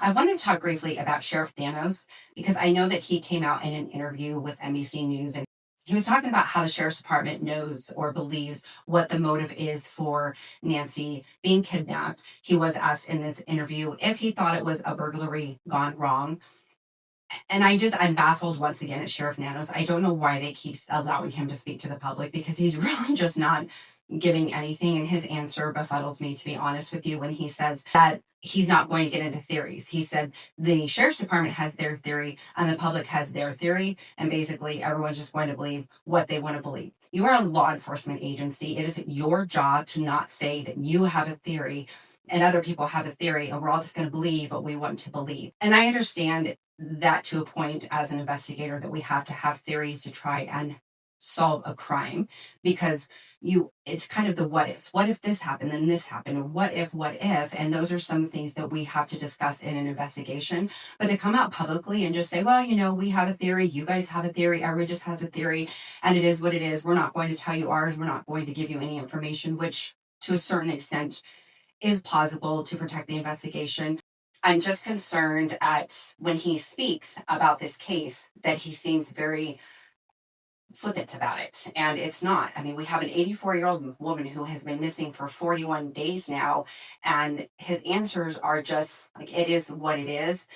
I wanted to talk briefly about Sheriff Nanos because I know that he came out in an interview with NBC News and he was talking about how the sheriff's department knows or believes what the motive is for Nancy being kidnapped. He was asked in this interview if he thought it was a burglary gone wrong. And I'm baffled once again at Sheriff Nanos. I don't know why they keep allowing him to speak to the public because he's really just not giving anything. And his answer befuddles me, to be honest with you, when he says that he's not going to get into theories. He said the sheriff's department has their theory and the public has their theory. And basically, everyone's just going to believe what they want to believe. You are a law enforcement agency. It is your job to not say that you have a theory and other people have a theory and we're all just going to believe what we want to believe. And I understand that to a point as an investigator that we have to have theories to try and solve a crime because it's kind of the what ifs. What if this happened and this happened? And what if? And those are some things that we have to discuss in an investigation. But to come out publicly and just say, well, we have a theory, you guys have a theory, everyone just has a theory, and it is what it is. We're not going to tell you ours, we're not going to give you any information, which to a certain extent is plausible to protect the investigation. I'm just concerned at when he speaks about this case that he seems very flippant about it. And it's not. I mean, we have an 84-year-old woman who has been missing for 41 days now. And his answers are just like, it is what it is.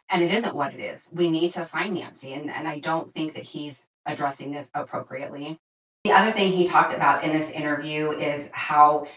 And it isn't what it is. We need to find Nancy. And I don't think that he's addressing this appropriately. The other thing he talked about in this interview is how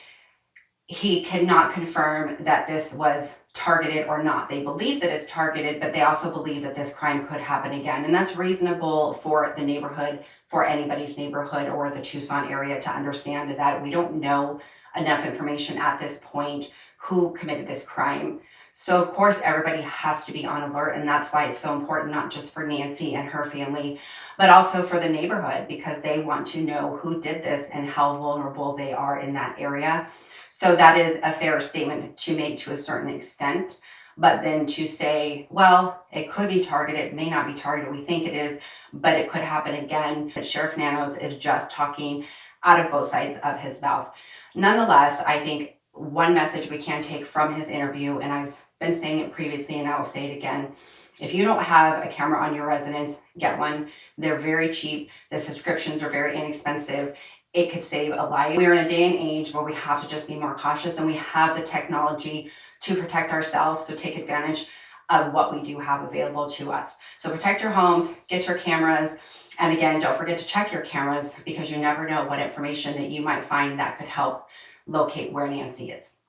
he cannot confirm that this was targeted or not. They believe that it's targeted, but they also believe that this crime could happen again. And that's reasonable for the neighborhood, for anybody's neighborhood or the Tucson area to understand that we don't know enough information at this point who committed this crime. So of course, everybody has to be on alert. And that's why it's so important, not just for Nancy and her family, but also for the neighborhood, because they want to know who did this and how vulnerable they are in that area. So that is a fair statement to make to a certain extent. But then to say, well, it could be targeted, it may not be targeted, we think it is, but it could happen again. But Sheriff Nanos is just talking out of both sides of his mouth. Nonetheless, I think one message we can take from his interview, and I've been saying it previously and I will say it again, if you don't have a camera on your residence, get one. They're very cheap. The subscriptions are very inexpensive. It could save a life. We're in a day and age where we have to just be more cautious and we have the technology to protect ourselves. So take advantage of what we do have available to us. So protect your homes, get your cameras. And again, don't forget to check your cameras because you never know what information that you might find that could help locate where Nancy is.